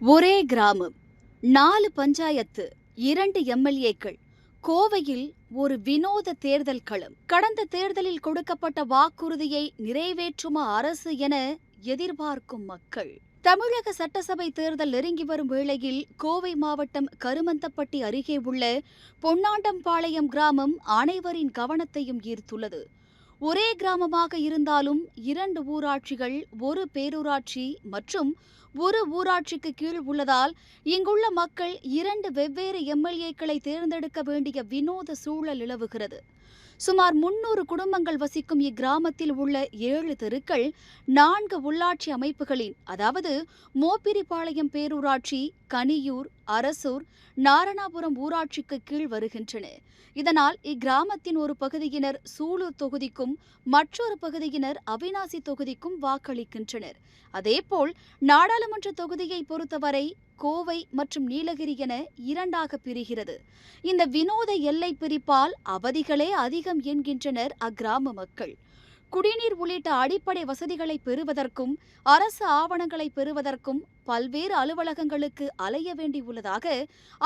ஒரே கிராமம், 4 பஞ்சாயத்து, 2 எம்எல்ஏக்கள். கோவையில் ஒரு வினோத தேர்தல் களம். கடந்த தேர்தலில் கொடுக்கப்பட்ட வாக்குறுதியை நிறைவேற்றுமா அரசு என எதிர்பார்க்கும் மக்கள். தமிழக சட்டசபை தேர்தல் நெருங்கி வரும் வேளையில் கோவை மாவட்டம் கருமந்தப்பட்டி அருகே உள்ள பொன்னாண்டம்பாளையம் கிராமம் அனைவரின் கவனத்தையும் ஈர்த்துள்ளது. ஒரே கிராமமாக இருந்தாலும் 2 ஊராட்சிகள், ஒரு பேரூராட்சி மற்றும் ஒரு ஊராட்சிக்கு கீழ் உள்ளதால் இங்குள்ள மக்கள் 2 வெவ்வேறு எம்எல்ஏக்களை தேர்ந்தெடுக்க வேண்டிய வினோத சூழல் நிலவுகிறது. சுமார் 300 குடும்பங்கள் வசிக்கும் இக்கிராமத்தில் உள்ள 7 தெருக்கள் 4 உள்ளாட்சி அமைப்புகளின், அதாவது மோப்பிரிபாளையம் பேரூராட்சி, கனியூர், அரசூர், நாரணாபுரம் ஊராட்சிக்கு கீழ் வருகின்றன. இதனால் இக்கிராமத்தின் ஒரு பகுதியினர் சூலூர் தொகுதிக்கும் மற்றொரு பகுதியினர் அவிநாசி தொகுதிக்கும் வாக்களிக்கின்றனர். அதேபோல் நாடாளுமன்ற தொகுதியை பொறுத்தவரை கோவை மற்றும் நீலகிரி என 2ஆக பிரிகிறது. இந்த வினோத எல்லை பிரிப்பால் அவதிகளே அதிகம் என்கின்றனர் அக்கிராம மக்கள். குடிநீர் உள்ளிட்ட அடிப்படை வசதிகளை பெறுவதற்கும் அரசு ஆவணங்களை பெறுவதற்கும் பல்வேறு அலுவலகங்களுக்கு அலைய வேண்டியுள்ளதாக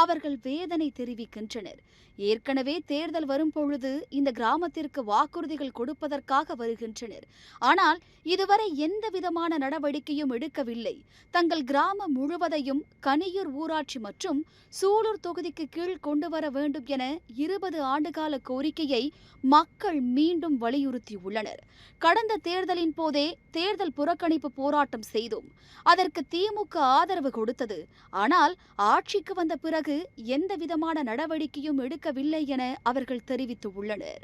அவர்கள் வேதனை தெரிவிக்கின்றனர். ஏற்கனவே தேர்தல் வரும்பொழுது இந்த கிராமத்திற்கு வாக்குறுதிகள் கொடுப்பதற்காக வருகின்றனர். ஆனால் இதுவரை எந்த விதமான நடவடிக்கையும் எடுக்கவில்லை. தங்கள் கிராமம் முழுவதையும் கனியூர் ஊராட்சி மற்றும் சூலூர் தொகுதிக்கு கீழ் கொண்டு வர வேண்டும் என 20 ஆண்டுகால கோரிக்கையை மக்கள் மீண்டும் வலியுறுத்தியுள்ளனர். கடந்த தேர்தலின் போதே தேர்தல் புறக்கணிப்பு போராட்டம் செய்தோம். அதற்கு திமுக ஆதரவு கொடுத்தது. ஆனால் ஆட்சிக்கு வந்த பிறகு எந்த விதமான நடவடிக்கையும் எடுக்கவில்லை என அவர்கள் தெரிவித்துள்ளனர்.